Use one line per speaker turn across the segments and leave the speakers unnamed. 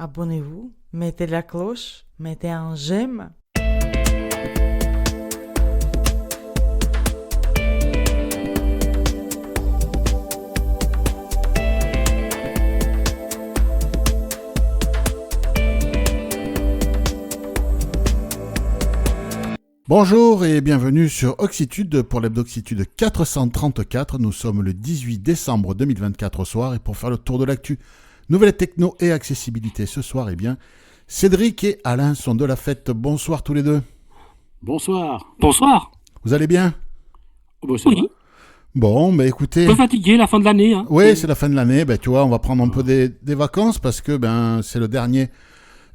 abonnez-vous, mettez la cloche, mettez un j'aime.
Bonjour et bienvenue sur Oxitude pour l'Hebdo-Oxitude 434. Nous sommes le 18 décembre 2024 au soir et pour faire le tour de l'actu, nouvelles techno et accessibilité ce soir, Cédric et Alain sont de la fête. Bonsoir tous les deux.
Bonsoir.
Bonsoir.
Vous allez bien ?
Oui.
Bon, écoutez...
Un peu fatigué, la fin de l'année. Hein.
Oui, c'est la fin de l'année. Tu vois, on va prendre un peu des vacances parce que c'est le dernier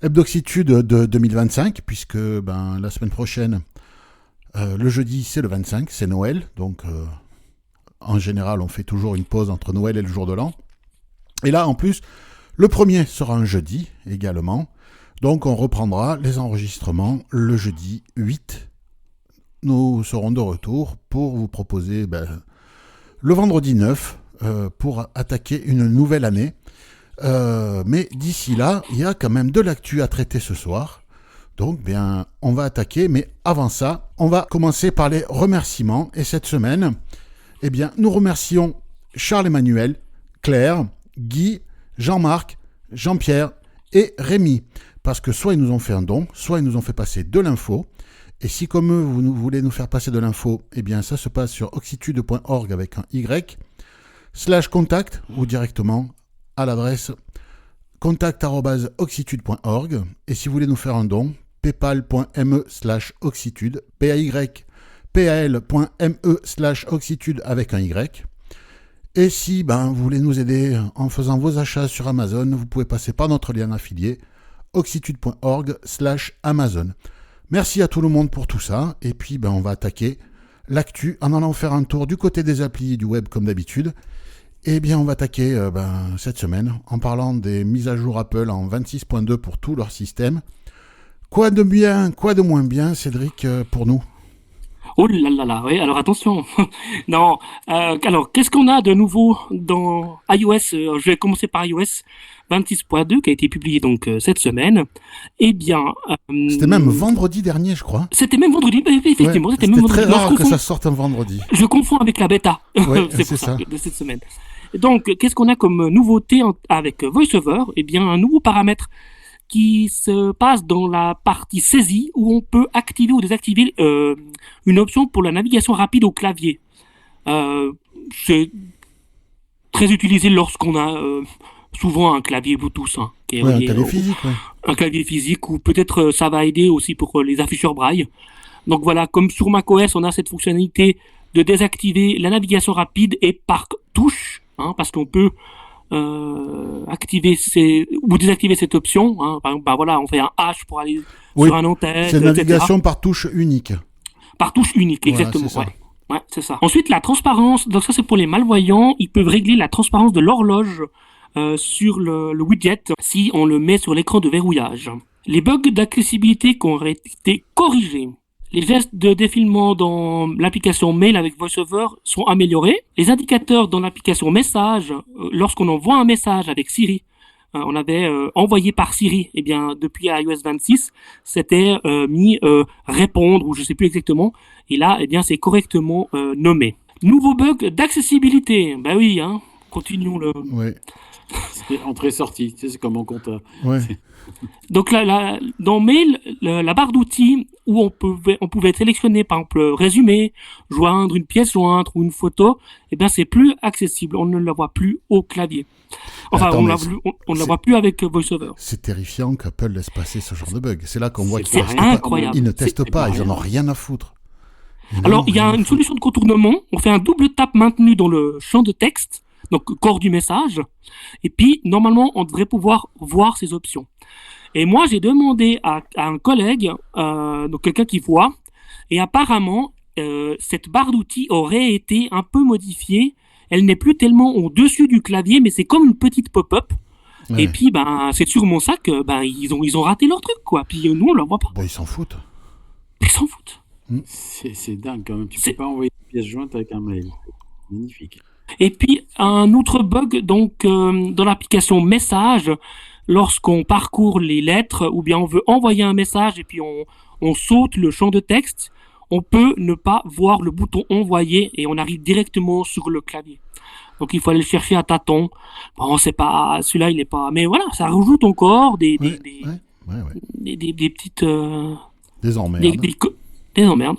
Hebdo-Oxitude de 2025 puisque la semaine prochaine... le jeudi, c'est le 25, c'est Noël. Donc, en général, on fait toujours une pause entre Noël et le jour de l'an. Et là, en plus, le premier sera un jeudi également. Donc, on reprendra les enregistrements le jeudi 8. Nous serons de retour pour vous proposer le vendredi 9 pour attaquer une nouvelle année. Mais d'ici là, il y a quand même de l'actu à traiter ce soir. Donc, on va attaquer, mais avant ça, on va commencer par les remerciements. Et cette semaine, nous remercions Charles-Emmanuel, Claire, Guy, Jean-Marc, Jean-Pierre et Rémi. Parce que soit ils nous ont fait un don, soit ils nous ont fait passer de l'info. Et si comme eux, vous voulez nous faire passer de l'info, ça se passe sur oxitude.org avec un Y, /contact ou directement à l'adresse contact@oxitude.org. Et si vous voulez nous faire un don, paypal.me/oxitude, paypal.me/oxitude avec un Y. Et si vous voulez nous aider en faisant vos achats sur Amazon, vous pouvez passer par notre lien affilié, oxitude.org/Amazon. Merci à tout le monde pour tout ça. Et puis, on va attaquer l'actu en allant faire un tour du côté des applis et du web comme d'habitude. On va attaquer cette semaine en parlant des mises à jour Apple en 26.2 pour tout leur système. Quoi de bien, quoi de moins bien, Cédric, pour nous ?
Oh là là là, oui, alors attention. Non, alors qu'est-ce qu'on a de nouveau dans iOS Je vais commencer par iOS 26.2 qui a été publié donc cette semaine.
C'était même vendredi dernier, je crois.
C'était même vendredi, effectivement.
Ouais,
c'était même vendredi.
Très rare que ça sorte un vendredi.
Je confonds avec la bêta.
Ouais,
c'est pour ça de cette semaine. Donc, qu'est-ce qu'on a comme nouveauté avec VoiceOver ? Un nouveau paramètre qui se passe dans la partie saisie où on peut activer ou désactiver une option pour la navigation rapide au clavier. C'est très utilisé lorsqu'on a souvent un clavier Bluetooth.
Un clavier physique,
un clavier physique, ou peut-être ça va aider aussi pour les afficheurs braille. Donc voilà, comme sur macOS, on a cette fonctionnalité de désactiver la navigation rapide et par touche, parce qu'on peut activer ou désactiver cette option. Par exemple, on fait un H pour aller sur un en-tête.
C'est une navigation par touche unique.
Par touche unique, exactement.
Voilà,
ouais, c'est ça. Ensuite, la transparence. Donc ça, c'est pour les malvoyants. Ils peuvent régler la transparence de l'horloge sur le widget si on le met sur l'écran de verrouillage. Les bugs d'accessibilité qui auraient été corrigés. Les gestes de défilement dans l'application Mail avec VoiceOver sont améliorés. Les indicateurs dans l'application Message, lorsqu'on envoie un message avec Siri, on avait envoyé par Siri, depuis iOS 26, c'était mis répondre, ou je sais plus exactement, et là, c'est correctement nommé. Nouveau bug d'accessibilité. Continuons le...
Oui.
C'est entrée-sortie, c'est comme on compte.
Ouais.
Donc là, dans Mail, la barre d'outils où on pouvait sélectionner par exemple résumé, joindre une pièce jointe ou une photo, c'est plus accessible. On ne la voit plus au clavier. Enfin, on ne la voit plus avec VoiceOver.
C'est terrifiant qu'Apple laisse passer ce genre de bug. C'est là qu'on voit
qu'ils incroyable.
Ils ne testent pas, ils en ont rien à foutre.
Alors, il y a une solution de contournement. On fait un double tap maintenu dans le champ de texte, donc corps du message, et puis normalement on devrait pouvoir voir ces options. Et moi j'ai demandé à un collègue, donc quelqu'un qui voit, et apparemment cette barre d'outils aurait été un peu modifiée. Elle n'est plus tellement au-dessus du clavier, mais c'est comme une petite pop-up. Ouais. Et puis c'est sur mon sac, ils ont raté leur truc, quoi. Puis nous on la voit pas.
Ils s'en foutent.
Ils s'en foutent.
C'est dingue quand même. Tu peux pas envoyer une pièce jointe avec un mail. Magnifique.
Et puis un autre bug donc dans l'application Message, lorsqu'on parcourt les lettres ou bien on veut envoyer un message et puis on saute le champ de texte, on peut ne pas voir le bouton envoyer et on arrive directement sur le clavier. Donc il faut aller le chercher à tâtons. Bon, c'est pas celui-là, il est pas. Mais voilà, ça rajoute encore des petites
Des emmerdes.
des emmerdes.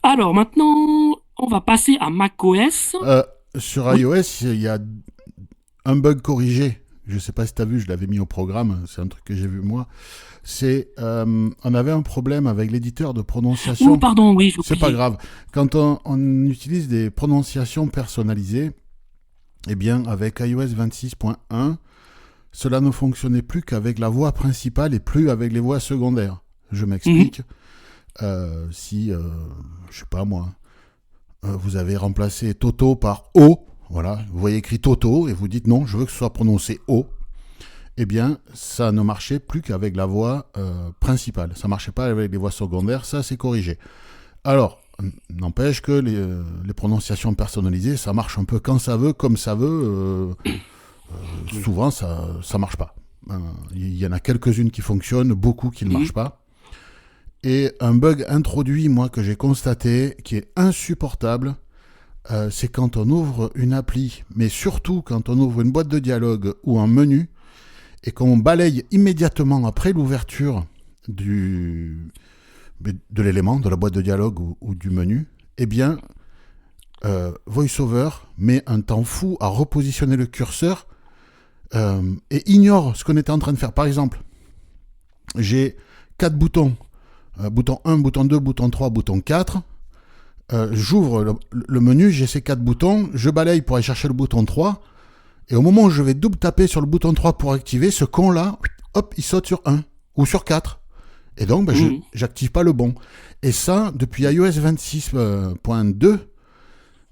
Alors maintenant, on va passer à macOS.
Sur iOS, il y a un bug corrigé. Je sais pas si tu as vu, je l'avais mis au programme. C'est un truc que j'ai vu moi. C'est on avait un problème avec l'éditeur de prononciation.
Oh, pardon, oui, j'ai oublié.
C'est pas grave. Quand on utilise des prononciations personnalisées, eh bien, avec iOS 26.1, cela ne fonctionnait plus qu'avec la voix principale et plus avec les voix secondaires. Je m'explique. Si, je sais pas moi, vous avez remplacé Toto par O, voilà, vous voyez écrit Toto et vous dites non, je veux que ce soit prononcé O, eh bien, ça ne marchait plus qu'avec la voix principale. Ça ne marchait pas avec les voix secondaires, ça c'est corrigé. Alors, n'empêche que les prononciations personnalisées, ça marche un peu quand ça veut, comme ça veut. Souvent, ça ne marche pas. Il y en a quelques-unes qui fonctionnent, beaucoup qui ne marchent pas. Et un bug introduit, moi, que j'ai constaté, qui est insupportable, c'est quand on ouvre une appli, mais surtout quand on ouvre une boîte de dialogue ou un menu, et qu'on balaye immédiatement après l'ouverture de l'élément, de la boîte de dialogue ou du menu, eh bien, VoiceOver met un temps fou à repositionner le curseur et ignore ce qu'on était en train de faire. Par exemple, j'ai 4 boutons. Bouton 1, bouton 2, bouton 3, bouton 4. J'ouvre le menu, j'ai ces 4 boutons, je balaye pour aller chercher le bouton 3. Et au moment où je vais double taper sur le bouton 3 pour activer, ce con-là, hop, il saute sur 1 ou sur 4. Et donc, j'active pas le bon. Et ça, depuis iOS 26.2,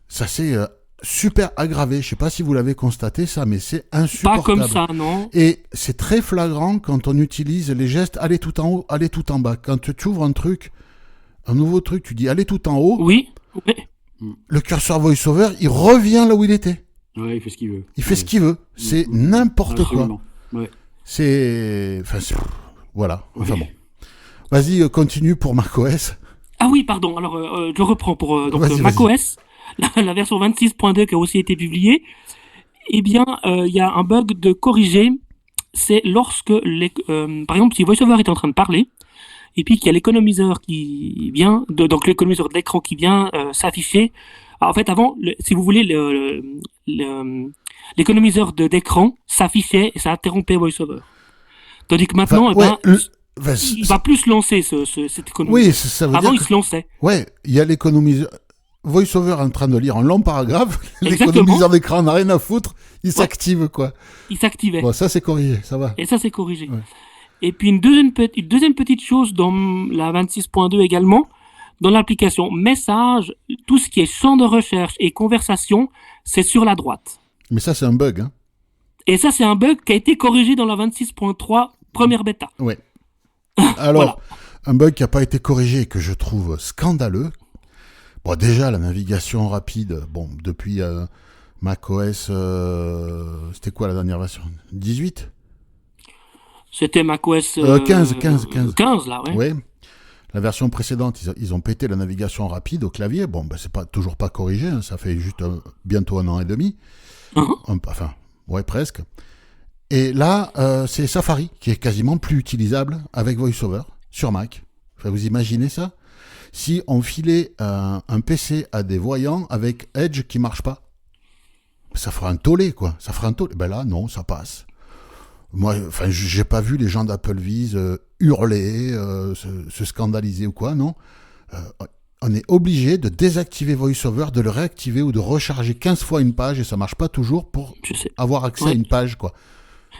ça s'est super aggravé. Je sais pas si vous l'avez constaté, ça, mais c'est insupportable.
Pas comme ça, non.
Et c'est très flagrant quand on utilise les gestes aller tout en haut, aller tout en bas. Quand tu ouvres un nouveau truc, tu dis aller tout en haut.
Oui.
Le curseur VoiceOver, il revient là où il était.
Ouais, il fait ce qu'il veut.
Il fait ce qu'il veut. C'est n'importe quoi.
Ouais.
C'est... Enfin, voilà. Enfin bon. Vas-y, continue pour macOS.
Ah oui, pardon. Alors, je reprends pour macOS, la version 26.2 qui a aussi été publiée. Eh bien, il y a un bug de corriger. C'est lorsque, par exemple, si VoiceOver est en train de parler, et puis qu'il y a l'économiseur qui vient, donc l'économiseur de l'écran qui vient s'afficher. Alors, en fait, avant, si vous voulez, l'économiseur d'écran s'affichait et ça interrompait VoiceOver. Tandis que maintenant, il va plus se lancer cet économiseur.
Oui, ça veut
avant,
dire
il se lançait.
Ouais, il y a l'économiseur. VoiceOver est en train de lire un long paragraphe,
Exactement.
l'économiseur d'écran n'a rien à foutre, il s'active, quoi.
Il s'activait.
Bon, ça c'est corrigé, ça va.
Et ça, c'est corrigé.
Ouais.
Et puis une deuxième petite chose dans la 26.2 également, dans l'application message, tout ce qui est champ de recherche et conversation, c'est sur la droite.
Mais ça c'est un bug, hein.
Et ça, c'est un bug qui a été corrigé dans la 26.3 première bêta.
Ouais. Alors,
Voilà.
un bug qui n'a pas été corrigé et que je trouve scandaleux. Bon, déjà, la navigation rapide, bon, depuis macOS, c'était quoi la dernière version ? 18 ?
C'était macOS
15,
là, ouais.
Ouais. La version précédente, ils ont pété la navigation rapide au clavier. Bon, ben, c'est toujours pas corrigé, hein, ça fait juste bientôt 1 an et demi. Enfin, ouais, presque. Et là, c'est Safari qui est quasiment plus utilisable avec VoiceOver sur Mac. Enfin, vous imaginez ça ? Si on filait un PC à des voyants avec Edge qui marche pas, ça fera un tollé, quoi. Ça fera un tollé. Ben là, non, ça passe. Moi, enfin, j'ai pas vu les gens d'AppleVis hurler, se scandaliser ou quoi, non. On est obligé de désactiver VoiceOver, de le réactiver ou de recharger 15 fois une page et ça marche pas toujours pour avoir accès à une page, quoi.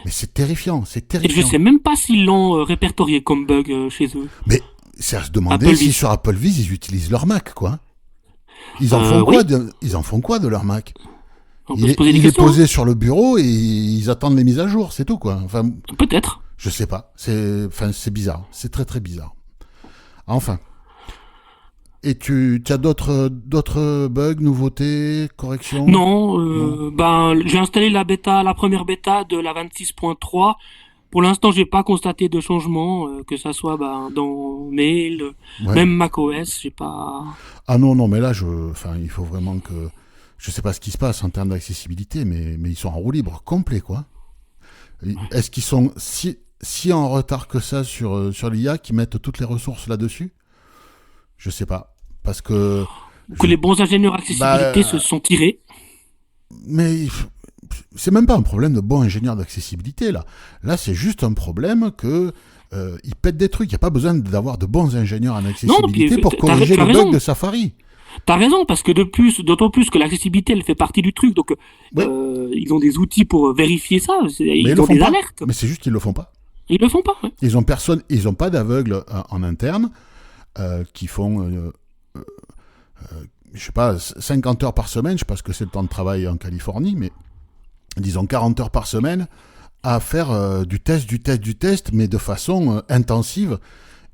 Mais c'est terrifiant, c'est terrifiant.
Et je sais même pas s'ils l'ont répertorié comme bug chez eux.
Mais c'est à se demander si sur AppleVis ils utilisent leur Mac, quoi. Ils en font quoi de leur Mac ? Il est posé sur le bureau et ils attendent les mises à jour, c'est tout, quoi. Enfin,
peut-être.
Je sais pas. C'est bizarre. C'est très très bizarre. Enfin. Et tu as d'autres bugs, nouveautés, corrections?
Non, j'ai installé la première bêta de la 26.3. Pour l'instant, j'ai pas constaté de changement, que ça soit dans Mail,
Ouais.
même macOS, j'ai pas.
Ah non, non, mais là, il faut vraiment que... Je sais pas ce qui se passe en termes d'accessibilité, mais ils sont en roue libre complet, quoi. Est-ce qu'ils sont si en retard que ça sur l'IA qu'ils mettent toutes les ressources là-dessus? Je sais pas. Parce que...
Que les bons ingénieurs accessibilité se sont tirés.
Mais c'est même pas un problème de bon ingénieur d'accessibilité, là. Là, c'est juste un problème que... ils pètent des trucs. Il n'y a pas besoin d'avoir de bons ingénieurs en accessibilité
puis,
pour corriger
t'as
les
raison.
bugs de Safari.
T'as raison, parce que d'autant plus que l'accessibilité, elle fait partie du truc. Donc,
Ouais.
ils ont des outils pour vérifier ça.
Mais ils
Ils
le
ont
font
des
pas.
alertes.
Mais c'est juste qu'ils le font pas.
Ils le font pas. Ouais.
Ils ont pas d'aveugles en interne qui font, je sais pas, 50 heures par semaine. Je sais pas ce que c'est le temps de travail en Californie, mais disons 40 heures par semaine à faire du test, mais de façon intensive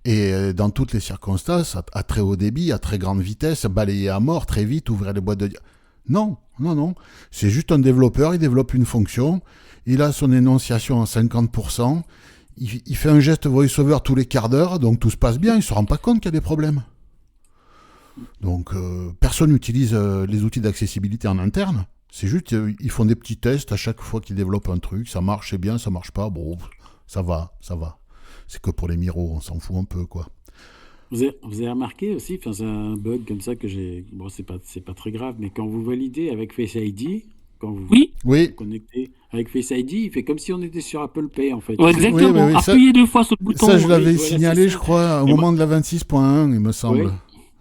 et dans toutes les circonstances, à très haut débit, à très grande vitesse, balayer à mort très vite, ouvrir les boîtes de... Non. C'est juste un développeur, il développe une fonction, il a son énonciation à 50%, il fait un geste voice-over tous les quarts d'heure, donc tout se passe bien, il se rend pas compte qu'il y a des problèmes. Donc personne n'utilise les outils d'accessibilité en interne. C'est juste, ils font des petits tests à chaque fois qu'ils développent un truc. Ça marche, c'est bien, ça marche pas. Bon, ça va. C'est que pour les miros, on s'en fout un peu, quoi.
Vous avez remarqué aussi, enfin, c'est un bug comme ça que j'ai. Bon, c'est pas très grave, mais quand vous validez avec Face ID, quand vous
Oui,
Oui,
vous connectez avec Face ID, il fait comme si on était sur Apple Pay en fait.
ouais, exactement.
Oui, ça-
Appuyez 2 fois sur le bouton.
ça je l'avais
voilà,
signalé,
c'est
je
ça.
crois, au
Et
moment de la 26.1, il me semble.
Ouais.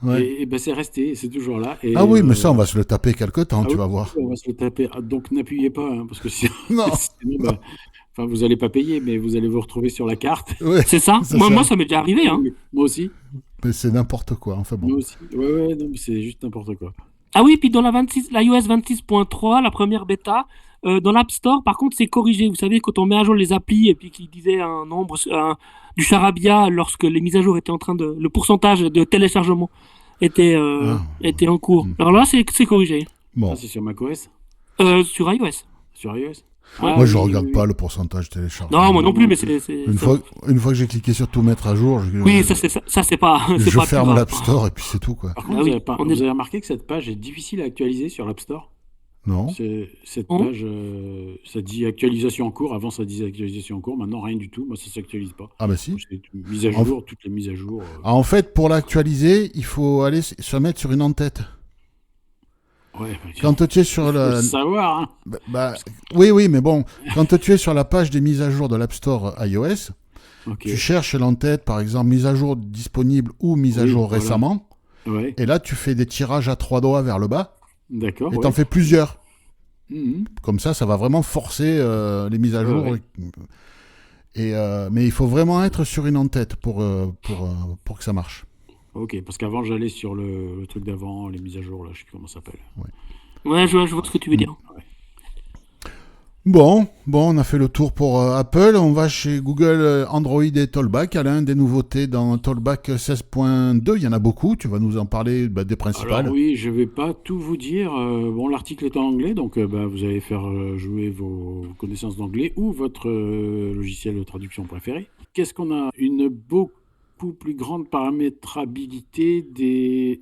Ouais.
Et ben c'est resté, c'est toujours là. Et,
Ah oui, mais ça, on va se le taper quelque temps,
ah
tu
oui,
vas voir.
on va se le taper. Ah, donc n'appuyez pas, hein, parce que
Non,
sinon, enfin, vous allez pas payer, mais vous allez vous retrouver sur la carte.
ouais,
C'est ça.
c'est
Moi,
ça.
ça m'est déjà arrivé. Hein.
Moi aussi.
Mais c'est n'importe quoi, enfin bon.
Moi aussi. Ouais, non, mais c'est juste n'importe quoi.
Ah oui, puis dans la iOS 26.3, la première bêta, dans l'App Store, par contre, c'est corrigé. Vous savez, quand on met à jour les applis et puis qu'il disait un nombre du charabia lorsque les mises à jour étaient en train de... Le pourcentage de téléchargement était en cours.
Mm.
Alors là, c'est corrigé.
Bon,
Ah, c'est sur macOS?
Sur iOS.
Sur iOS?
Ouais.
moi je
oui,
regarde
oui,
pas
oui.
le pourcentage téléchargé.
Non, moi non plus, mais c'est...
Une fois que j'ai cliqué sur tout mettre à jour,
Oui, ça c'est pas... c'est
je
pas
ferme
tout grave.
l'App Store et puis c'est tout, quoi.
Par contre,
Ah oui,
vous avez remarqué que cette page est difficile à actualiser sur l'App Store?
Non.
Cette
Oh.
page, ça dit actualisation en cours. Avant, ça disait actualisation en cours. Maintenant, rien du tout. Moi, ça s'actualise pas.
Ah bah si.
C'est une mise à jour, toutes les mises à jour.
Ah, en fait, pour l'actualiser, il faut aller se mettre sur une en-tête.
Ouais,
Quand tu es sur
faut le
la...
savoir, hein.
Oui, mais bon, quand tu es sur la page des mises à jour de l'App Store iOS,
Ok.
tu cherches l'en-tête, par exemple, mise à jour disponible ou mise à
Oui,
jour
voilà.
récemment,
Ouais,
et là, tu fais des tirages à 3 doigts vers le bas,
d'accord.
et
Ouais.
t'en fais plusieurs.
Mhm.
Comme ça va vraiment forcer les mises à jour.
Ouais.
Mais il faut vraiment être sur une en-tête pour que ça marche.
Ok, parce qu'avant, j'allais sur le truc d'avant, les mises à jour, là, je sais plus comment ça s'appelle.
Ouais, je vois ce que tu veux dire.
Bon, on a fait le tour pour Apple. On va chez Google, Android et Tollback. Alain, des nouveautés dans Tollback 16.2. Il y en a beaucoup. Tu vas nous en parler des principales.
Alors oui, je vais pas tout vous dire. Bon, l'article est en anglais, donc vous allez faire jouer vos connaissances d'anglais ou votre logiciel de traduction préféré. Qu'est-ce qu'on a? Une beaucoup plus grande paramétrabilité des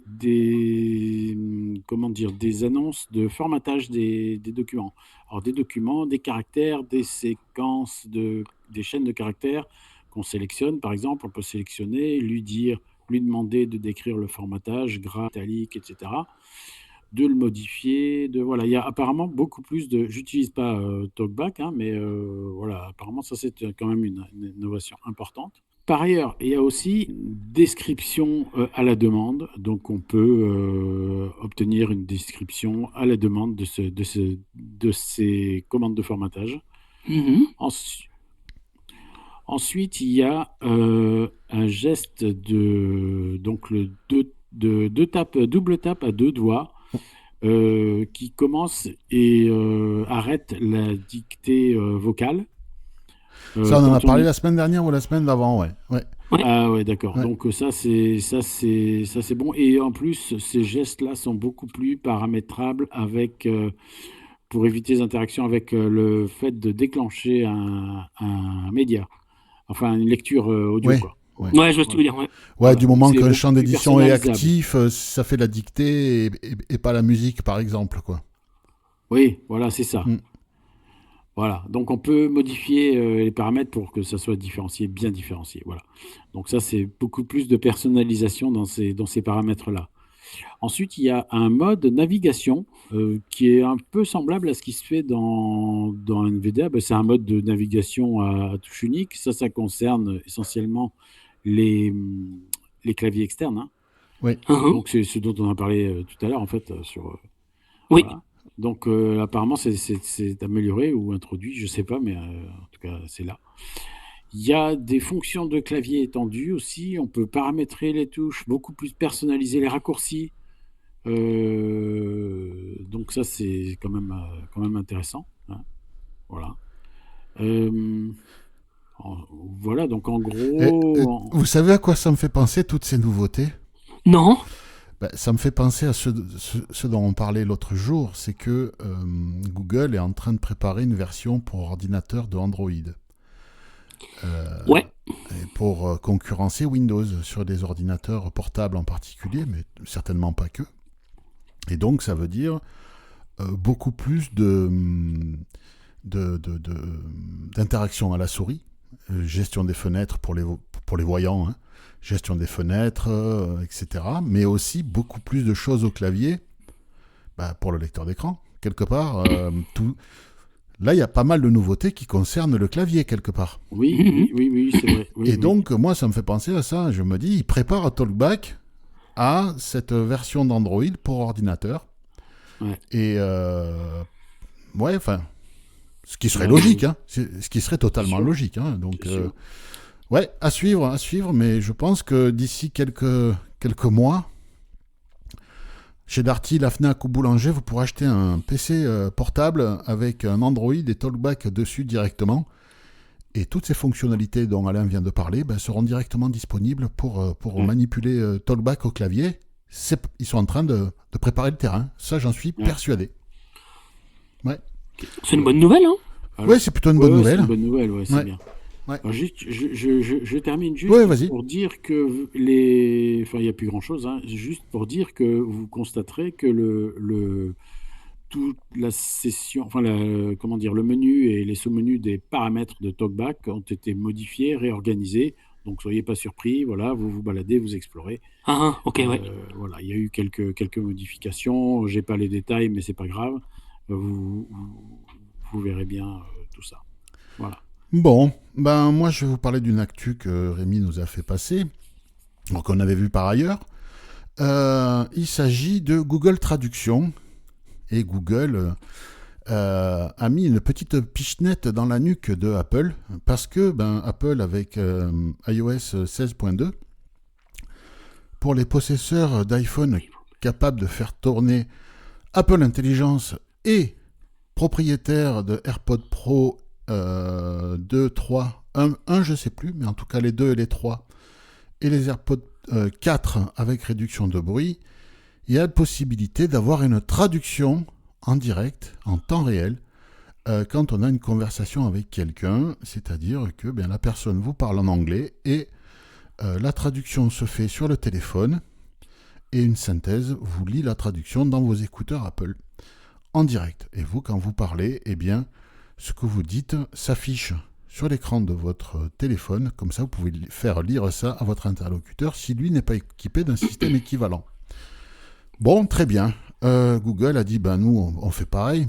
annonces de formatage des documents. Alors des documents, des caractères, des séquences, des chaînes de caractères qu'on sélectionne. Par exemple, on peut sélectionner, lui demander de décrire le formatage, gras, italique, etc. De le modifier, voilà. Il y a apparemment beaucoup plus de... J'utilise pas TalkBack, hein, mais voilà, apparemment ça c'est quand même une innovation importante. Par ailleurs, il y a aussi une description à la demande. Donc, on peut obtenir une description à la demande de ces commandes de formatage.
Mhm.
Ensuite, il y a un geste double tape à 2 doigts qui commence et arrête la dictée vocale.
Ça, on en a
quand
parlé la semaine dernière ou la semaine d'avant, ouais. Ouais.
Ah ouais, d'accord.
Ouais.
Donc ça c'est bon. Et en plus, ces gestes-là sont beaucoup plus paramétrables avec pour éviter les interactions avec le fait de déclencher un média, enfin une lecture audio,
Ouais.
quoi.
Ouais.
Ouais, je vois ce que tu veux
Voilà.
dire. Ouais.
Ouais, du
Donc
moment
c'est
qu'un
beaucoup
champ
plus
d'édition est
personnalisable.
actif, ça fait la dictée et pas la musique, par exemple, quoi.
Oui, voilà, c'est ça.
Mm.
Voilà. Donc on peut modifier les paramètres pour que ça soit différencié, bien différencié. Voilà. Donc ça, c'est beaucoup plus de personnalisation dans ces paramètres-là. Ensuite, il y a un mode navigation qui est un peu semblable à ce qui se fait dans NVDA. Ben, c'est un mode de navigation à touche unique. Ça concerne essentiellement les, les claviers externes, hein.
Oui.
Mhm.
Donc, c'est ce dont on a parlé tout à l'heure, en fait,
Oui.
voilà. Donc, apparemment, c'est amélioré ou introduit, je sais pas, mais en tout cas, c'est là. Il y a des fonctions de clavier étendues aussi. On peut paramétrer les touches, beaucoup plus personnaliser les raccourcis. Donc ça, c'est quand même intéressant, hein. Voilà. Euh, voilà, donc en gros,
Vous savez à quoi ça me fait penser, toutes ces nouveautés?
Non.
Ça me fait penser à ce dont on parlait l'autre jour, c'est que Google est en train de préparer une version pour ordinateur de Android.
Ouais.
Et pour concurrencer Windows sur des ordinateurs portables en particulier, mais certainement pas que. Et donc ça veut dire beaucoup plus d'interaction à la souris, gestion des fenêtres pour les voyants, hein, gestion des fenêtres, etc. Mais aussi beaucoup plus de choses au clavier pour le lecteur d'écran. Quelque part, là, il y a pas mal de nouveautés qui concernent le clavier, quelque part.
oui, c'est vrai. Oui,
Et
oui.
donc, moi, ça me fait penser à ça. Je me dis, ils préparent TalkBack à cette version d'Android pour ordinateur.
Ouais.
Et ouais, enfin, ce qui serait
Ouais,
logique,
oui.
hein, ce qui serait totalement
Bien sûr.
logique, hein. Donc,
Bien sûr.
ouais, à suivre, mais je pense que d'ici quelques mois, chez Darty, la Fnac ou Boulanger, vous pourrez acheter un PC portable avec un Android et TalkBack dessus directement. Et toutes ces fonctionnalités dont Alain vient de parler seront directement disponibles pour manipuler TalkBack au clavier. Ils sont en train de préparer le terrain. Ça, j'en suis persuadé. Ouais.
C'est une bonne nouvelle, hein.
Alors,
Ouais, c'est plutôt une bonne
c'est
nouvelle.
une bonne nouvelle, ouais, c'est
Ouais.
bien.
Ouais.
Alors juste, je termine juste
Ouais, vas-y.
pour dire que enfin, il n'y a plus grand-chose, hein, juste pour dire que vous constaterez que toute la session, enfin, comment dire, le menu et les sous-menus des paramètres de TalkBack ont été modifiés, réorganisés. Donc, soyez pas surpris. Voilà, vous vous baladez, vous explorez.
Ah, ok, ouais.
Voilà, il y a eu quelques modifications. J'ai pas les détails, mais c'est pas grave. Vous verrez bien tout ça. Voilà.
Bon, moi je vais vous parler d'une actu que Rémi nous a fait passer, qu'on avait vu par ailleurs. Il s'agit de Google Traduction. Et Google a mis une petite pichenette dans la nuque de Apple, parce que Apple, avec iOS 16.2, pour les possesseurs d'iPhone capables de faire tourner Apple Intelligence et propriétaires de AirPods Pro 2, 3, 1 je sais plus, mais en tout cas les 2 et les 3, et les AirPods 4 avec réduction de bruit, il y a la possibilité d'avoir une traduction en direct, en temps réel, quand on a une conversation avec quelqu'un, c'est-à-dire que la personne vous parle en anglais et la traduction se fait sur le téléphone et une synthèse vous lit la traduction dans vos écouteurs Apple en direct. Et vous, quand vous parlez, ce que vous dites s'affiche sur l'écran de votre téléphone, comme ça vous pouvez faire lire ça à votre interlocuteur si lui n'est pas équipé d'un système équivalent. Bon, très bien. Google a dit, nous, on fait pareil,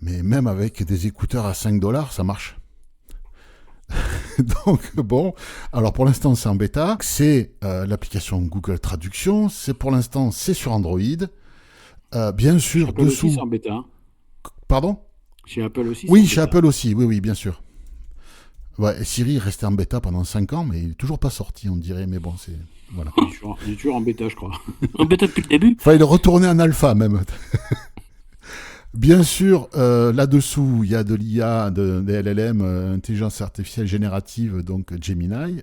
mais même avec des écouteurs à $5, ça marche. Donc, bon, alors pour l'instant, c'est en bêta. C'est l'application Google Traduction. Pour l'instant, c'est sur Android. Bien sûr,
Apple
dessous...
aussi, c'est en bêta, hein.
Pardon ?
Chez Apple aussi.
Oui,
c'est en
chez
bêta.
Apple aussi, oui, bien sûr. Ouais, Siri est resté en bêta pendant 5 ans, mais il n'est toujours pas sorti, on dirait, mais bon, c'est... Voilà.
Il est toujours en bêta, je crois.
En bêta depuis le début.
Enfin, il est retourné en alpha, même. Bien sûr, là-dessous, il y a de l'IA, des LLM, intelligence artificielle générative, donc Gemini.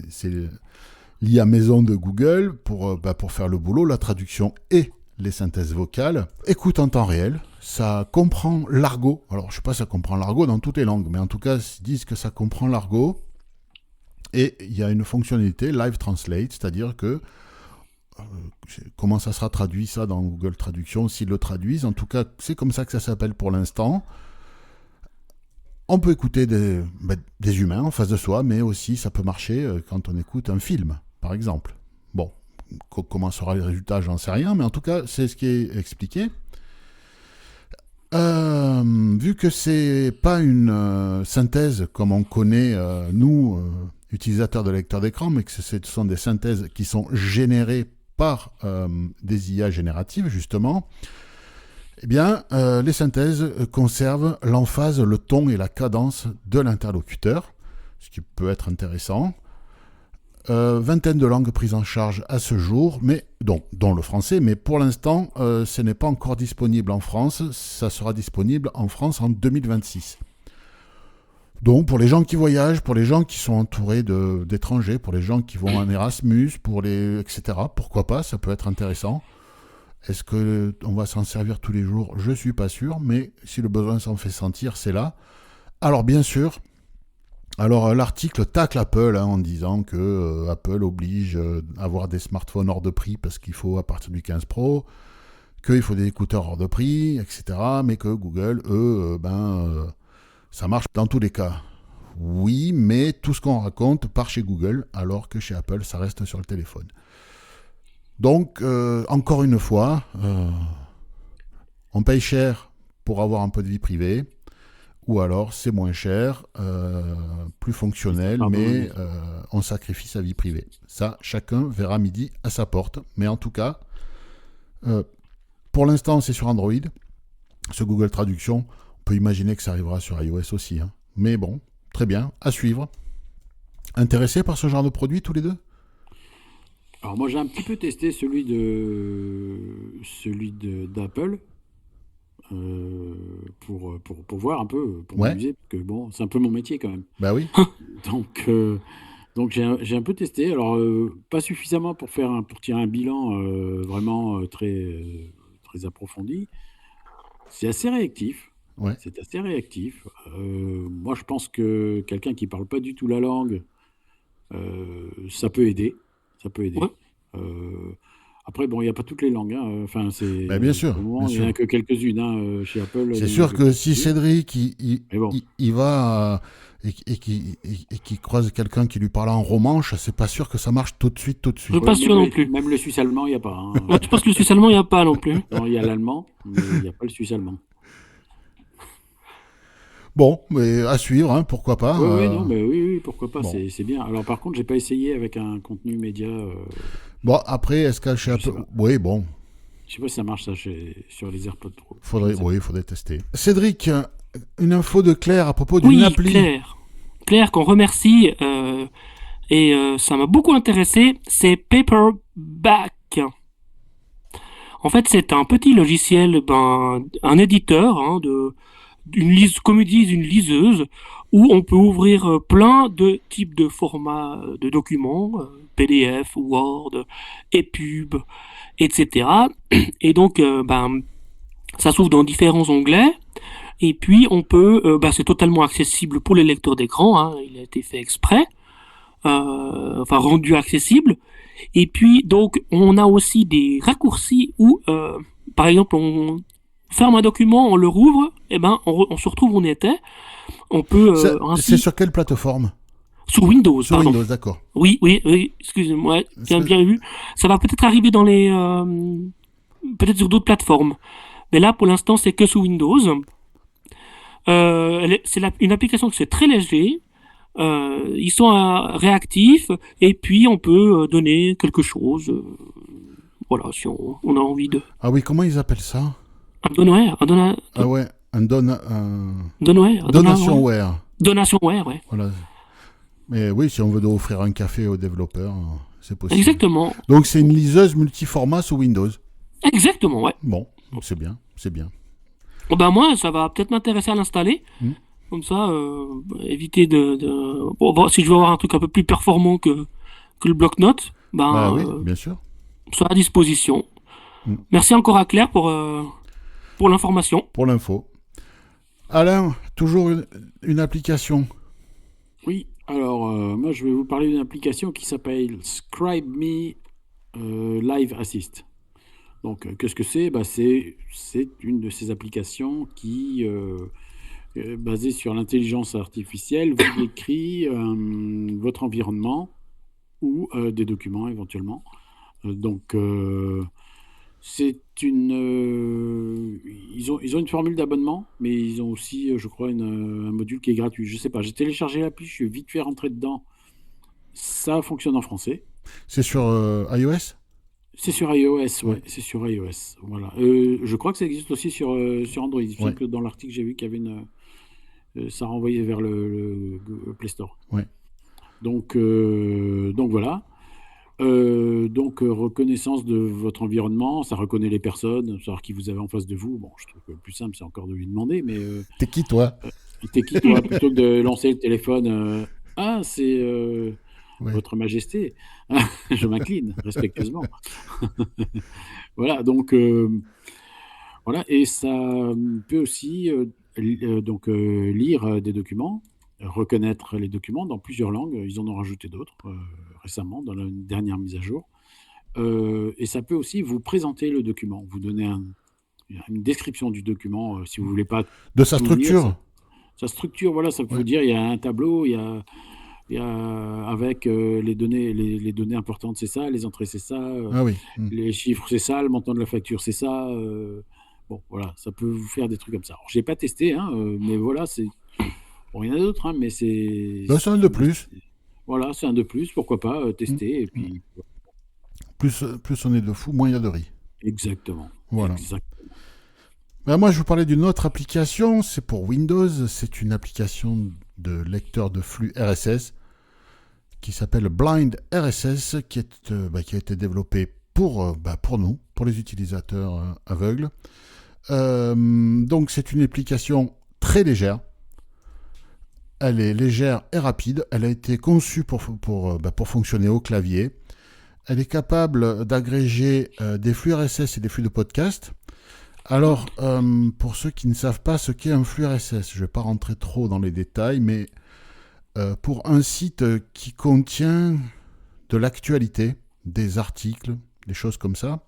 C'est l'IA maison de Google pour faire le boulot, la traduction et les synthèses vocales. Écoute en temps réel, ça comprend l'argot. Alors, je ne sais pas si ça comprend l'argot dans toutes les langues, mais en tout cas, ils disent que ça comprend l'argot. Et il y a une fonctionnalité Live Translate, c'est-à-dire que comment ça sera traduit ça dans Google Traduction, s'ils le traduisent. En tout cas, c'est comme ça que ça s'appelle pour l'instant. On peut écouter des humains en face de soi, mais aussi ça peut marcher quand on écoute un film, par exemple. Bon, comment sera le résultat, j'en sais rien, mais en tout cas, c'est ce qui est expliqué. Vu que c'est pas une synthèse comme on connaît, nous, utilisateurs de lecteurs d'écran, mais que ce sont des synthèses qui sont générées par des IA génératives, justement, eh bien, les synthèses conservent l'emphase, le ton et la cadence de l'interlocuteur, ce qui peut être intéressant. Vingtaine de langues prises en charge à ce jour, mais dont le français, mais pour l'instant, ce n'est pas encore disponible en France. Ça sera disponible en France en 2026. Donc, pour les gens qui voyagent, pour les gens qui sont entourés d'étrangers, pour les gens qui vont en Erasmus, etc., pourquoi pas, ça peut être intéressant. Est-ce qu'on va s'en servir tous les jours? Je ne suis pas sûr, mais si le besoin s'en fait sentir, c'est là. Alors, bien sûr, l'article tacle Apple en disant que Apple oblige à avoir des smartphones hors de prix parce qu'il faut à partir du 15 Pro, qu'il faut des écouteurs hors de prix, etc., mais que Google, ça marche dans tous les cas. Oui, mais tout ce qu'on raconte part chez Google, alors que chez Apple, ça reste sur le téléphone. Donc, encore une fois, on paye cher pour avoir un peu de vie privée, ou alors c'est moins cher, plus fonctionnel, mais on sacrifie sa vie privée. Ça, chacun verra midi à sa porte. Mais en tout cas, pour l'instant, c'est sur Android. Ce Google Traduction, on peut imaginer que ça arrivera sur iOS aussi. Hein. Mais bon, très bien, à suivre. Intéressés par ce genre de produit, tous les deux?
Alors moi, j'ai un petit peu testé celui d'Apple pour voir un peu, pour m'amuser, parce que bon, c'est un peu mon métier quand même.
Bah oui.
Donc j'ai un peu testé. Alors pas suffisamment pour tirer un bilan vraiment très très approfondi. C'est assez réactif.
Ouais.
C'est assez réactif. Moi, je pense que quelqu'un qui parle pas du tout la langue, ça peut aider. Ça peut aider.
Ouais.
Après,
bon, il n'y a pas toutes les langues. Hein. Enfin, c'est.
Bah, bien sûr.
Il n'y en a que quelques-unes chez Apple.
C'est sûr que si Cédric il va et qui croise quelqu'un qui lui parle en romanche, c'est pas sûr que ça marche tout de suite.
Je suis pas sûr non plus.
Même le suisse-allemand, il n'y a pas. Hein.
Ouais, tu penses que le suisse-allemand, il n'y a pas non plus?
Non, il y a l'allemand, mais il n'y a pas le suisse-allemand.
Bon, mais à suivre, hein, pourquoi pas.
Oui, pourquoi pas,
bon.
C'est bien. Alors par contre, j'ai pas essayé avec un contenu média.
Bon, après, est-ce que chez Apple... Oui, bon.
Je sais pas si ça marche ça sur les AirPods Pro.
Faudrait tester. Cédric, une info de Claire à propos d'une appli.
Claire qu'on remercie, et ça m'a beaucoup intéressé, c'est Paperback. En fait, c'est un petit logiciel, un éditeur comme ils disent, une liseuse, où on peut ouvrir plein de types de formats de documents, PDF, Word, EPUB, etc. Et donc, ça s'ouvre dans différents onglets. Et puis, on peut, c'est totalement accessible pour les lecteurs d'écran. Hein, il a été fait exprès, rendu accessible. Et puis, donc, on a aussi des raccourcis où, par exemple, on ferme un document, on le rouvre, et on se retrouve où on était. On peut
c'est sur quelle plateforme?
Sur Windows.
Sur Windows, d'accord.
Oui, excusez-moi, tu as bien vu. Ça va peut-être arriver dans peut-être sur d'autres plateformes. Mais là, pour l'instant, c'est que sous Windows. C'est une application qui c'est très léger. Ils sont réactifs, et puis on peut donner quelque chose. Voilà, si on a envie de.
Ah oui, comment ils appellent ça?
Un donware.
Ah ouais,
Donationware. Donationware, ouais.
Voilà. Mais oui, si on veut offrir un café aux développeurs, c'est possible.
Exactement.
Donc c'est une liseuse multiformat sous Windows.
Exactement, ouais.
Bon, c'est bien.
Oh, ben moi, ça va peut-être m'intéresser à l'installer. Comme ça, éviter bon, si je veux avoir un truc un peu plus performant que le bloc-notes,
Bah oui, bien sûr.
soit à disposition.
Mm.
Merci encore à Claire pour l'information.
Pour l'info. Alain, toujours une application.
Oui, alors moi je vais vous parler d'une application qui s'appelle ScribeMe Live Assist. Donc qu'est-ce que c'est? C'est une de ces applications qui, basée sur l'intelligence artificielle, vous décrit votre environnement ou des documents éventuellement. Donc c'est ils ont une formule d'abonnement, mais ils ont aussi, je crois, un module qui est gratuit. Je sais pas, j'ai téléchargé l'appli, je suis vite fait rentré dedans. Ça fonctionne en français.
C'est sur iOS?
C'est sur iOS,
Ouais.
ouais, c'est sur iOS. Voilà. Je crois que ça existe aussi sur Android. Il me semble
Ouais.
que dans l'article, j'ai vu qu'il y avait ça renvoyait vers le Play Store.
Ouais.
Donc voilà. Reconnaissance de votre environnement, ça reconnaît les personnes, savoir qui vous avez en face de vous. Bon, je trouve que le plus simple, c'est encore de lui demander, mais
T'es qui, toi?
t'es qui toi, plutôt que de lancer le téléphone. C'est
Ouais.
Votre Majesté. Je m'incline respectueusement. Voilà, donc voilà, et ça peut aussi lire des documents, reconnaître les documents dans plusieurs langues. Ils en ont rajouté d'autres récemment dans la dernière mise à jour. Et ça peut aussi vous présenter le document, vous donner une description du document si vous voulez pas
De sa
tout lire.
structure?
Sa structure, voilà, ça peut
Ouais.
vous dire il y a un tableau, il y a avec les données importantes, c'est ça, les entrées, c'est ça,
Ah oui.
les chiffres, c'est ça, le montant de la facture, c'est ça. Bon, voilà, ça peut vous faire des trucs comme ça. Alors, j'ai pas testé, hein, mais voilà, c'est. Bon, il y en a d'autres, hein, mais c'est.
Bah, c'est un de plus.
Voilà, c'est un de plus, pourquoi pas tester, et puis.
Plus on est de fous, moins il y a de riz.
Exactement.
Voilà.
Exactement.
Bah, moi, je vous parlais d'une autre application. C'est pour Windows. C'est une application de lecteur de flux RSS qui s'appelle Blind RSS, qui a été développée pour nous, pour les utilisateurs aveugles. Donc, c'est une application très légère. Elle est légère et rapide. Elle a été conçue pour fonctionner au clavier. Elle est capable d'agréger des flux RSS et des flux de podcast. Alors, pour ceux qui ne savent pas ce qu'est un flux RSS, je ne vais pas rentrer trop dans les détails, mais pour un site qui contient de l'actualité, des articles, des choses comme ça,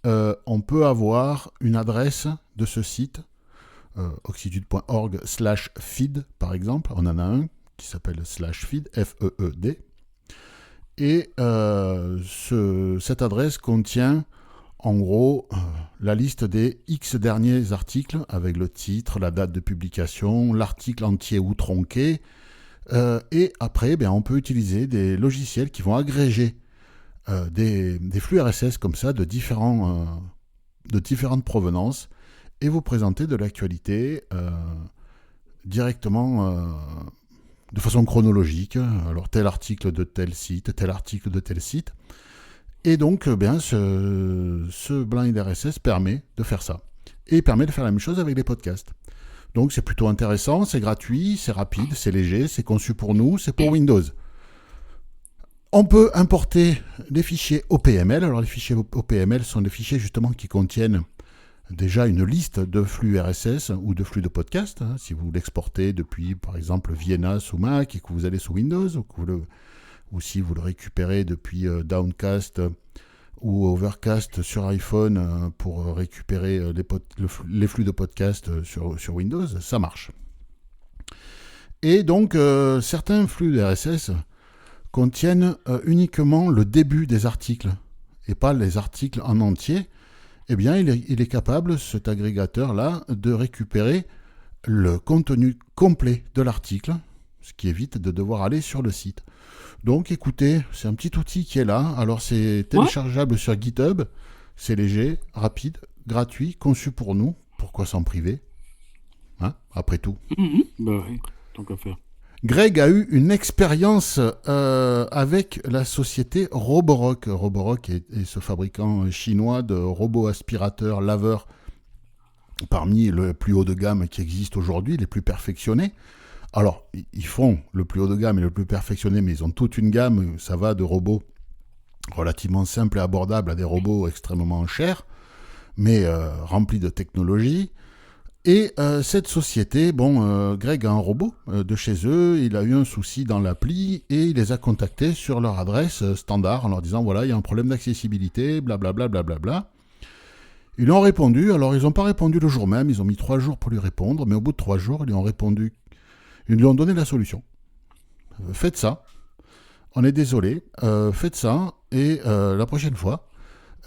on peut avoir une adresse de ce site, oxitude.org/feed par exemple, on en a un qui s'appelle /feed, F-E-E-D, et cette adresse contient en gros la liste des X derniers articles avec le titre, la date de publication, l'article entier ou tronqué, et après on peut utiliser des logiciels qui vont agréger des flux RSS comme ça de différentes provenances et vous présenter de l'actualité directement de façon chronologique. Alors tel article de tel site, tel article de tel site. Et donc ce Blind RSS permet de faire ça. Et permet de faire la même chose avec les podcasts. Donc c'est plutôt intéressant, c'est gratuit, c'est rapide, c'est léger, c'est conçu pour nous, c'est pour Windows. On peut importer des fichiers OPML. Alors les fichiers OPML sont des fichiers justement qui contiennent déjà une liste de flux RSS ou de flux de podcast. Si vous l'exportez depuis par exemple Vienna sous Mac et que vous allez sous Windows, ou si vous le récupérez depuis Downcast ou Overcast sur iPhone pour récupérer les flux de podcast sur Windows, ça marche. Et donc certains flux de RSS contiennent uniquement le début des articles et pas les articles en entier. Eh bien, il est capable, cet agrégateur-là, de récupérer le contenu complet de l'article, ce qui évite de devoir aller sur le site. Donc, écoutez, c'est un petit outil qui est là. Alors, c'est téléchargeable sur GitHub, c'est léger, rapide, gratuit, conçu pour nous. Pourquoi s'en priver, hein, après tout.
Bah oui, tant qu'à faire.
Greg a eu une expérience avec la société Roborock. Roborock est ce fabricant chinois de robots aspirateurs, laveurs parmi le plus haut de gamme qui existe aujourd'hui, les plus perfectionnés. Alors, ils font le plus haut de gamme et le plus perfectionné, mais ils ont toute une gamme. Ça va de robots relativement simples et abordables à des robots extrêmement chers, mais remplis de technologie. Et cette société, Greg a un robot de chez eux, il a eu un souci dans l'appli et il les a contactés sur leur adresse standard en leur disant voilà, il y a un problème d'accessibilité, blablabla, blablabla. Ils lui ont répondu, alors ils n'ont pas répondu le jour même, ils ont mis 3 jours pour lui répondre, mais au bout de 3 jours, ils lui ont répondu, ils lui ont donné la solution. Faites ça, on est désolé, faites ça, et la prochaine fois,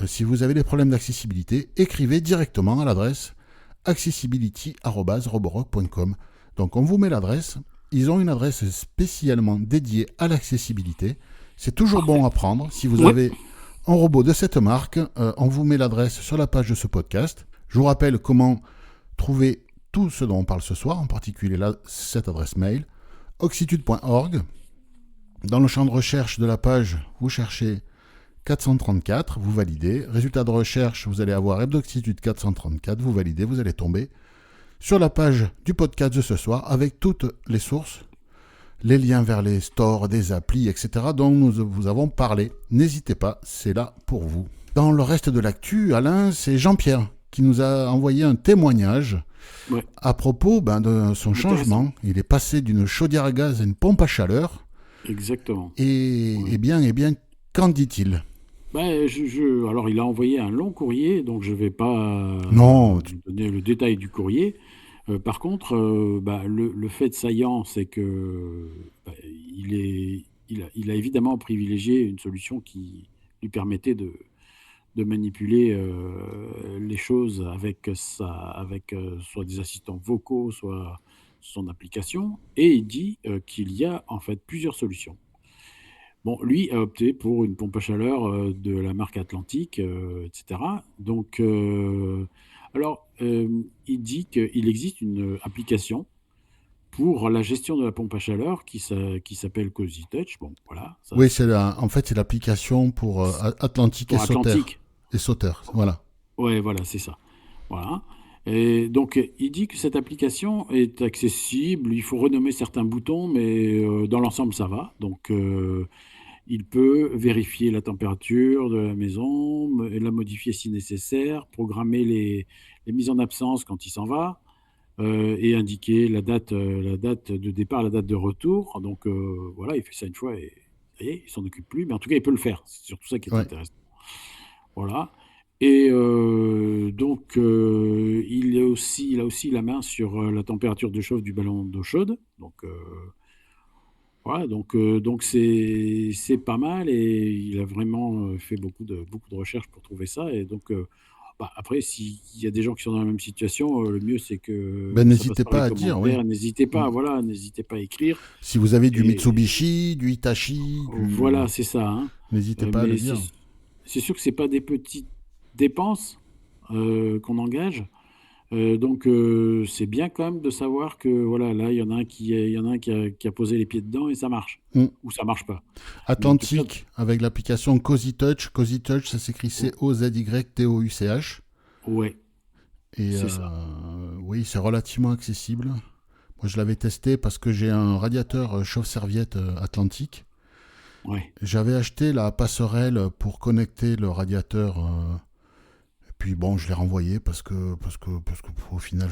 si vous avez des problèmes d'accessibilité, écrivez directement à l'adresse accessibility@roborock.com. Donc on vous met l'adresse, ils ont une adresse spécialement dédiée à l'accessibilité, c'est toujours bon à prendre, si vous avez un robot de cette marque, on vous met l'adresse sur la page de ce podcast. Je vous rappelle comment trouver tout ce dont on parle ce soir, en particulier cette adresse mail, oxitude.org. Dans le champ de recherche de la page, vous cherchez 434, vous validez. Résultat de recherche, vous allez avoir Hebdoxitude 434, vous validez, vous allez tomber sur la page du podcast de ce soir avec toutes les sources, les liens vers les stores, des applis, etc. dont nous vous avons parlé. N'hésitez pas, c'est là pour vous. Dans le reste de l'actu, Alain, c'est Jean-Pierre qui nous a envoyé un témoignage à propos de son changement. Il est passé d'une chaudière à gaz à une pompe à chaleur.
Exactement.
Et bien, qu'en dit-il ?
Alors, il a envoyé un long courrier, donc je ne vais pas donner le détail du courrier. Par contre, le fait saillant, c'est que il a évidemment privilégié une solution qui lui permettait de manipuler les choses avec soit des assistants vocaux, soit son application. Et il dit qu'il y a en fait plusieurs solutions. Bon, lui a opté pour une pompe à chaleur de la marque Atlantique, etc. Donc, il dit qu'il existe une application pour la gestion de la pompe à chaleur qui s'appelle Cozy Touch. Bon, voilà.
Oui, c'est l'application pour Atlantique et Sauter. Voilà.
Ouais, voilà, c'est ça. Voilà. Et donc, il dit que cette application est accessible. Il faut renommer certains boutons, mais dans l'ensemble, ça va. Donc, il peut vérifier la température de la maison, la modifier si nécessaire, programmer les mises en absence quand il s'en va, et indiquer la date de départ, la date de retour. Donc voilà, il fait ça une fois et ça y est, il s'en occupe plus. Mais en tout cas, il peut le faire. C'est surtout ça qui est intéressant. Voilà. Et donc, il a aussi la main sur la température de chauffe du ballon d'eau chaude. Donc voilà, donc c'est pas mal et il a vraiment fait beaucoup de recherches pour trouver ça. Et donc, après, s'il y a des gens qui sont dans la même situation, le mieux c'est que
n'hésitez pas à dire,
n'hésitez pas, n'hésitez pas à écrire.
Si vous avez du Mitsubishi, du Hitachi,
voilà, c'est ça. Hein.
N'hésitez pas à le dire.
C'est sûr que c'est pas des petites dépenses qu'on engage. Donc c'est bien quand même de savoir que voilà, là il y en a un qui a posé les pieds dedans et ça marche ou ça marche pas.
Atlantique avec l'application Cozy Touch. Cozy Touch, ça s'écrit COZYTOUCH.
Ouais.
Et
c'est ça.
Oui, c'est relativement accessible. Moi je l'avais testé parce que j'ai un radiateur chauffe-serviette Atlantique.
Ouais.
J'avais acheté la passerelle pour connecter le radiateur. Puis bon, je l'ai renvoyé parce que au final,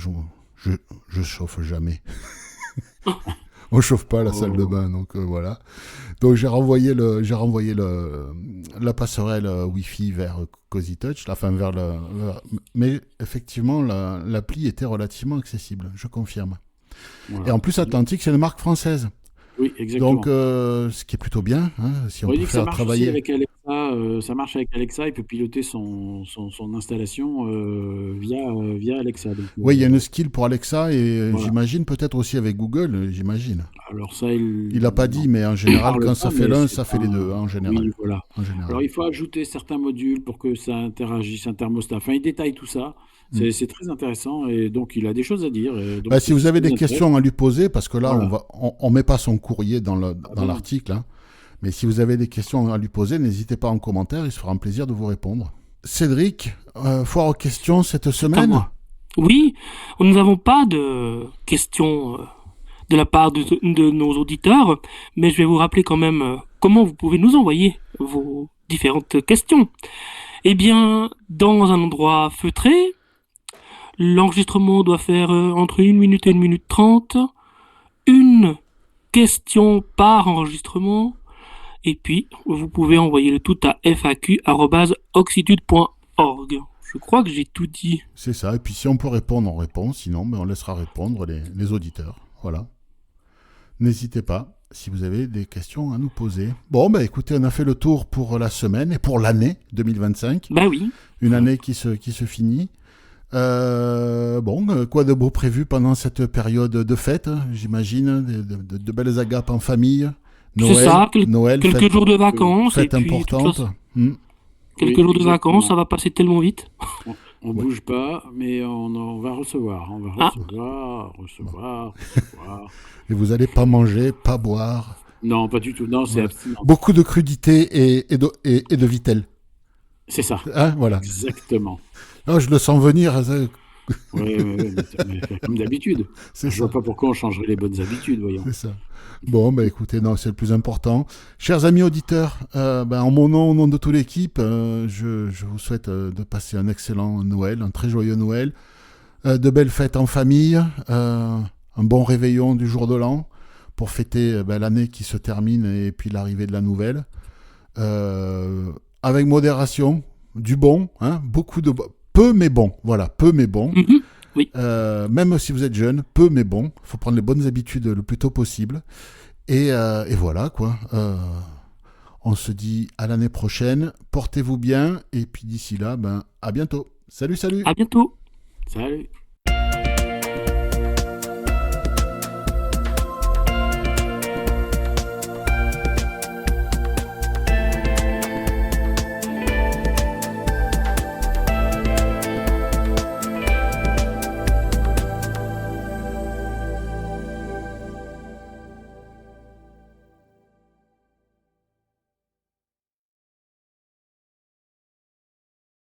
je chauffe jamais. On chauffe pas la salle de bain, donc voilà. Donc j'ai renvoyé la passerelle Wi-Fi vers Cozy Touch, mais effectivement l'appli était relativement accessible, je confirme. Voilà. Et en plus, Atlantique, c'est une marque française.
Oui, exactement.
Donc, ce qui est plutôt bien, hein, si on peut faire travailler.
Avec Alexa, ça marche avec Alexa, il peut piloter son installation via Alexa. Donc,
oui, il y a une skill pour Alexa et j'imagine peut-être aussi avec Google, j'imagine.
Alors ça,
il n'a pas dit, mais en général, quand ça fait l'un, ça fait les deux, en général.
Oui, voilà.
En général.
Alors, il faut ajouter certains modules pour que ça interagisse, un thermostat. Enfin, il détaille tout ça. C'est très intéressant et donc il a des choses à dire. Donc,
si vous avez des questions à lui poser, parce que là, on met pas son courrier dans l'article, hein, mais si vous avez des questions à lui poser, n'hésitez pas en commentaire, il se fera un plaisir de vous répondre. Cédric, foire aux questions cette semaine.
Oui, nous n'avons pas de questions de la part de nos auditeurs, mais je vais vous rappeler quand même comment vous pouvez nous envoyer vos différentes questions. Eh bien, dans un endroit feutré, l'enregistrement doit faire entre 1 minute et 1 minute 30, une question par enregistrement, et puis vous pouvez envoyer le tout à faq@oxitude.org. Je crois que j'ai tout dit.
C'est ça. Et puis si on peut répondre, on répond. Sinon, on laissera répondre les auditeurs. Voilà. N'hésitez pas si vous avez des questions à nous poser. Bon, écoutez, on a fait le tour pour la semaine et pour l'année 2025.
Bah oui.
Une année qui se finit. Quoi de beau prévu pendant cette période de fête, j'imagine, de belles agapes en famille. Noël,
C'est ça,
Noël,
quelques
fête,
jours de vacances.
fête
Et puis, de toute
importante.
façon,
Oui,
quelques jours de
exactement.
vacances, ça va passer tellement vite.
On bouge pas, mais on va recevoir. On va
Ah.
recevoir.
Et vous n'allez pas manger, pas boire.
Non, pas du tout. Non, c'est
Voilà.
abstinence.
Beaucoup de crudité et de vitelle.
C'est ça.
Hein, voilà.
Exactement.
Oh, je le sens venir.
Oui, mais comme d'habitude.
C'est
Je
ça.
vois pas pourquoi on changerait les bonnes habitudes, voyons.
C'est ça. Bon, écoutez, non, c'est le plus important. Chers amis auditeurs, en mon nom, au nom de toute l'équipe, je vous souhaite de passer un excellent Noël, un très joyeux Noël, de belles fêtes en famille, un bon réveillon du jour de l'an pour fêter l'année qui se termine et puis l'arrivée de la nouvelle. Avec modération, du bon, hein, beaucoup de peu mais bon, voilà, peu mais bon.
Mhm. Oui.
Même si vous êtes jeune, peu mais bon. Il faut prendre les bonnes habitudes le plus tôt possible. Et voilà, quoi. On se dit à l'année prochaine. Portez-vous bien. Et puis d'ici là, à bientôt. Salut, salut.
À bientôt.
Salut.